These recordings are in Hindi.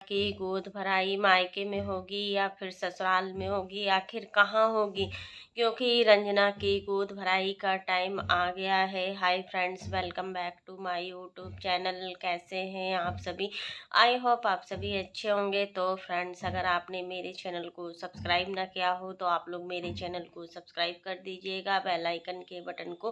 की गोद भराई मायके में होगी या फिर ससुराल में होगी, आखिर कहाँ होगी? क्योंकि रंजना की गोद भराई का टाइम आ गया है। Hi friends, welcome back to my YouTube channel. कैसे हैं आप सभी? आई होप आप सभी अच्छे होंगे। तो फ्रेंड्स, अगर आपने मेरे चैनल को सब्सक्राइब ना किया हो तो आप लोग मेरे चैनल को सब्सक्राइब कर दीजिएगा। बेल आइकन के बटन को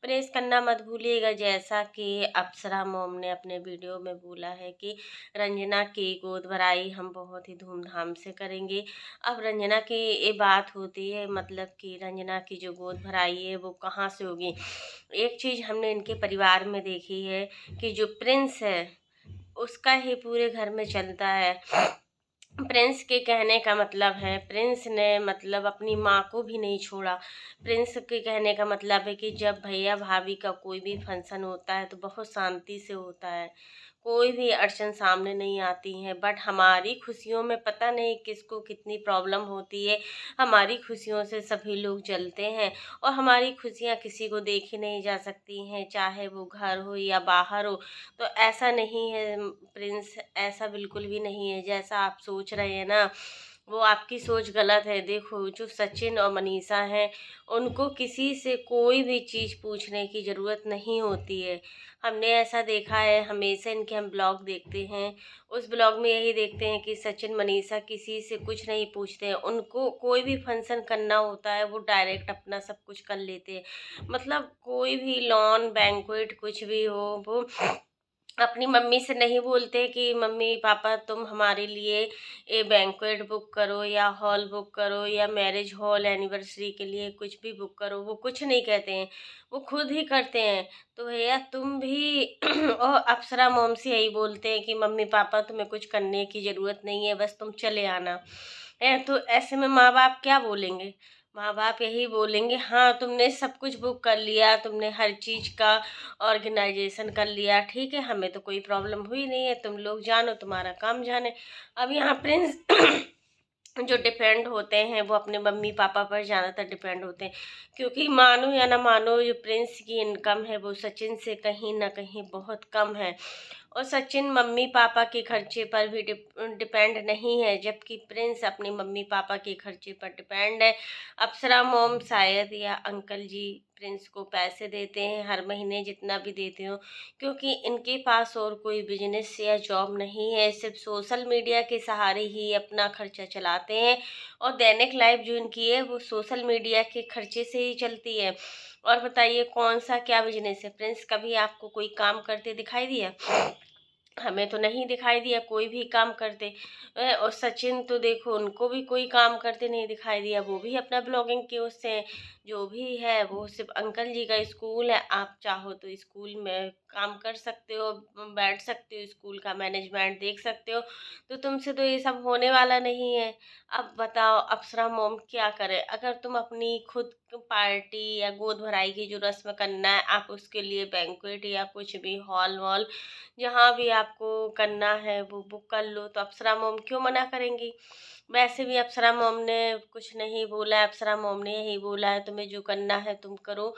प्रेस करना मत भूलिएगा। जैसा कि अप्सरा मॉम ने अपने वीडियो में बोला है कि रंजना की गोद भराई हम बहुत ही धूमधाम से करेंगे। अब रंजना की ये बात होती है, मतलब कि रंजना की जो गोद भराई है वो कहाँ से होगी। एक चीज़ हमने इनके परिवार में देखी है कि जो प्रिंस है उसका ही पूरे घर में चलता है। प्रिंस के कहने का मतलब है, प्रिंस ने मतलब अपनी माँ को भी नहीं छोड़ा। प्रिंस के कहने का मतलब है कि जब भैया भाभी का कोई भी फंक्शन होता है तो बहुत शांति से होता है, कोई भी अड़चन सामने नहीं आती है। बट हमारी खुशियों में पता नहीं किसको कितनी प्रॉब्लम होती है। हमारी खुशियों से सभी लोग जलते हैं और हमारी खुशियाँ किसी को देखी नहीं जा सकती हैं, चाहे वो घर हो या बाहर हो। तो ऐसा नहीं है प्रिंस, ऐसा बिल्कुल भी नहीं है जैसा आप सोच रहे हैं ना, वो आपकी सोच गलत है। देखो, जो सचिन और मनीषा हैं उनको किसी से कोई भी चीज़ पूछने की ज़रूरत नहीं होती है। हमने ऐसा देखा है, हमेशा इनके हम ब्लॉग देखते हैं, उस ब्लॉग में यही देखते हैं कि सचिन मनीषा किसी से कुछ नहीं पूछते हैं। उनको कोई भी फंक्शन करना होता है वो डायरेक्ट अपना सब कुछ कर लेते हैं। मतलब कोई भी लॉन बैंक्वेट कुछ भी हो, वो अपनी मम्मी से नहीं बोलते कि मम्मी पापा तुम हमारे लिए ये बैंक्वेट बुक करो या हॉल बुक करो या मैरिज हॉल एनिवर्सरी के लिए कुछ भी बुक करो, वो कुछ नहीं कहते हैं, वो खुद ही करते हैं। तो भैया तुम भी और अप्सरा मोम से यही बोलते हैं कि मम्मी पापा तुम्हें कुछ करने की ज़रूरत नहीं है, बस तुम चले आना है। तो ऐसे में माँ बाप क्या बोलेंगे? माँ बाप यही बोलेंगे, हाँ तुमने सब कुछ बुक कर लिया, तुमने हर चीज़ का ऑर्गेनाइजेशन कर लिया, ठीक है, हमें तो कोई प्रॉब्लम हुई नहीं है, तुम लोग जानो, तुम्हारा काम जाने। अब यहाँ प्रिंस जो डिपेंड होते हैं वो अपने मम्मी पापा पर ज़्यादातर डिपेंड होते हैं, क्योंकि मानो या ना मानो जो प्रिंस की इनकम है वो सचिन से कहीं ना कहीं बहुत कम है। और सचिन मम्मी पापा के खर्चे पर भी डिपेंड नहीं है, जबकि प्रिंस अपने मम्मी पापा के खर्चे पर डिपेंड है। अप्सरा मोम शायद या अंकल जी प्रिंस को पैसे देते हैं हर महीने, जितना भी देते हो, क्योंकि इनके पास और कोई बिजनेस या जॉब नहीं है, सिर्फ सोशल मीडिया के सहारे ही अपना खर्चा चलाते हैं। और दैनिक लाइफ जो इनकी है वो सोशल मीडिया के खर्चे से ही चलती है। और बताइए कौन सा क्या बिजनेस है? प्रिंस कभी आपको कोई काम करते दिखाई दिया? हमें तो नहीं दिखाई दिया कोई भी काम करते। और सचिन तो देखो, उनको भी कोई काम करते नहीं दिखाई दिया, वो भी अपना ब्लॉगिंग के उससे हैं। जो भी है वो सिर्फ अंकल जी का स्कूल है, आप चाहो तो स्कूल में काम कर सकते हो, बैठ सकते हो, स्कूल का मैनेजमेंट देख सकते हो। तो तुमसे तो ये सब होने वाला नहीं है। अब बताओ अप्सरा मोम क्या करे? अगर तुम अपनी खुद पार्टी या गोद भराई की जो रस्म करना है, आप उसके लिए बैंक्वेट या कुछ भी हॉल वॉल जहाँ भी आपको करना है वो बुक कर लो, तो अप्सरा मोम क्यों मना करेंगी? वैसे भी अप्सरा मोम ने कुछ नहीं बोला है, अप्सरा मोम ने यही बोला है तुम्हें जो करना है तुम करो,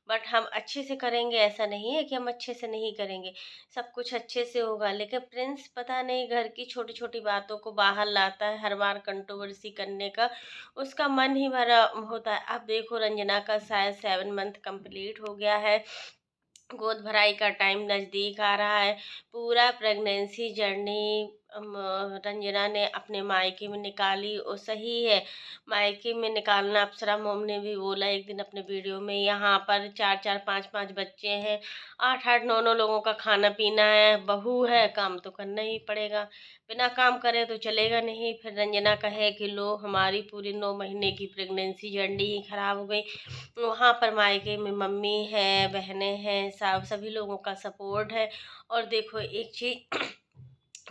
बट हम अच्छे से करेंगे। ऐसा नहीं है कि हम अच्छे से नहीं करेंगे, सब कुछ अच्छे से होगा। लेकिन प्रिंस पता नहीं घर की छोटी छोटी बातों को बाहर लाता है, हर बार कंट्रोवर्सी करने का उसका मन ही भरा होता है। अब देखो, रंजना का शायद 7 मंथ कंप्लीट हो गया है, गोद भराई का टाइम नज़दीक आ रहा है। पूरा प्रेगनेंसी जर्नी रंजना ने अपने मायके में निकाली, और सही है, मायके में निकालना। अप्सरा मोम ने भी बोला एक दिन अपने वीडियो में, यहाँ पर 4-4 5-5 बच्चे हैं, 8-8 9-9 लोगों का खाना पीना है, बहू है, काम तो करना ही पड़ेगा। बिना काम करे तो चलेगा नहीं। फिर रंजना कहे कि लो हमारी पूरी 9 महीने की प्रेगनेंसी जर्नी ही खराब हो गई। वहाँ पर मायके में मम्मी है, बहनें हैं, सब सभी लोगों का सपोर्ट है। और देखो एक चीज़,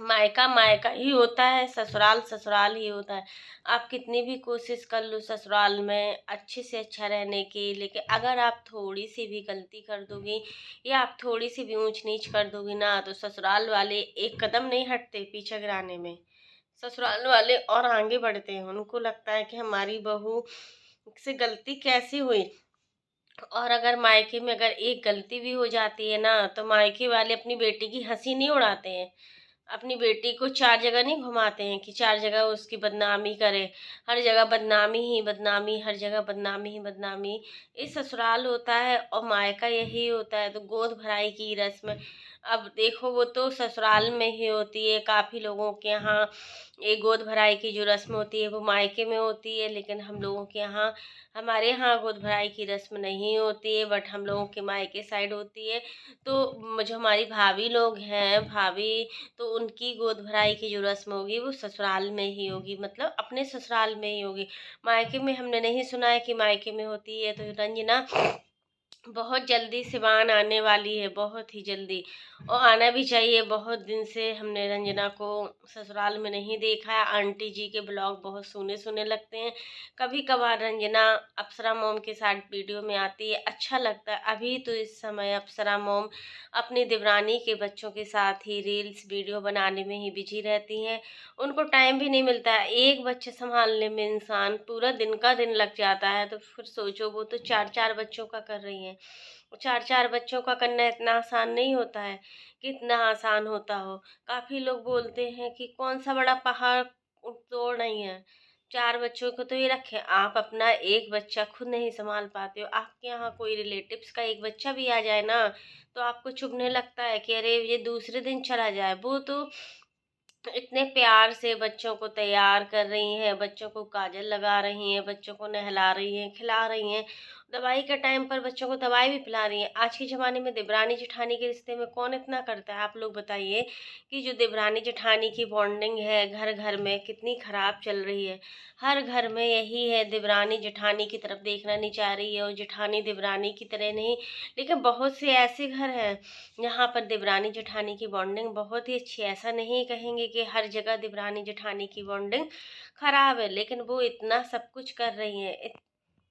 मायका मायका ही होता है, ससुराल ससुराल ही होता है। आप कितनी भी कोशिश कर लो ससुराल में अच्छे से अच्छा रहने की, लेकिन अगर आप थोड़ी सी भी गलती कर दोगी या आप थोड़ी सी भी ऊंच नीच कर दोगी ना, तो ससुराल वाले एक कदम नहीं हटते पीछे गिराने में। ससुराल वाले और आगे बढ़ते हैं, उनको लगता है कि हमारी बहू से गलती कैसी हुई। और अगर मायके में अगर एक गलती भी हो जाती है ना, तो मायके वाले अपनी बेटी की हंसी नहीं उड़ाते हैं, अपनी बेटी को 4 जगह नहीं घुमाते हैं कि 4 जगह उसकी बदनामी करें। हर जगह बदनामी ही बदनामी, हर जगह बदनामी ही बदनामी। ये ससुराल होता है और मायका यही होता है, तो गोद भराई की रस्म अब देखो वो तो ससुराल में ही होती है। काफ़ी लोगों के यहाँ ये गोद भराई की जो रस्म होती है वो मायके में होती है, लेकिन हम लोगों के यहाँ, हमारे यहाँ गोद भराई की रस्म नहीं होती है, बट हम लोगों के मायके साइड होती है। तो जो हमारी भाभी लोग हैं, भाभी, तो उनकी गोद भराई की जो रस्म होगी वो ससुराल में ही होगी, मतलब अपने ससुराल में ही होगी। मायके में हमने नहीं सुना है कि मायके में होती है। तो रंजना बहुत जल्दी सिवान आने वाली है, बहुत ही जल्दी, और आना भी चाहिए। बहुत दिन से हमने रंजना को ससुराल में नहीं देखा है। आंटी जी के ब्लॉग बहुत सुने सुने लगते हैं। कभी कभार रंजना अप्सरा मोम के साथ वीडियो में आती है, अच्छा लगता है। अभी तो इस समय अप्सरा मोम अपनी देवरानी के बच्चों के साथ ही रील्स वीडियो बनाने में ही बिजी रहती हैं। उनको टाइम भी नहीं मिलता है। एक बच्चे संभालने में इंसान पूरा दिन का दिन लग जाता है, तो फिर सोचो वो तो 4-4 बच्चों का कर रही हैं। 4-4 बच्चों का करना इतना आसान नहीं होता है, कितना आसान होता हो। काफ़ी लोग बोलते हैं कि कौन सा बड़ा पहाड़ तोड़ नहीं है, 4 बच्चों को तो ये रखें। आप अपना एक बच्चा खुद नहीं संभाल पाते हो, आपके यहाँ कोई रिलेटिव्स का एक बच्चा भी आ जाए ना, तो आपको चुभने लगता है कि अरे ये दूसरे दिन चला जाए। वो तो इतने प्यार से बच्चों को तैयार कर रही हैं, बच्चों को काजल लगा रही हैं, बच्चों को नहला रही हैं, खिला रही हैं, दवाई के टाइम पर बच्चों को दवाई भी पिला रही हैं। आज के ज़माने में देवरानी जेठानी के रिश्ते में कौन इतना करता है? आप लोग बताइए कि जो देवरानी जेठानी की बॉन्डिंग है घर घर में कितनी ख़राब चल रही है। हर घर में यही है, देवरानी जेठानी की तरफ देखना नहीं चाह रही है, और जेठानी देवरानी की तरह नहीं। लेकिन बहुत से ऐसे घर हैं यहाँ पर देवरानी जेठानी की बॉन्डिंग बहुत ही अच्छी है। ऐसा नहीं कहेंगे कि हर जगह देवरानी जेठानी की बॉन्डिंग खराब है, लेकिन वो इतना सब कुछ कर रही हैं,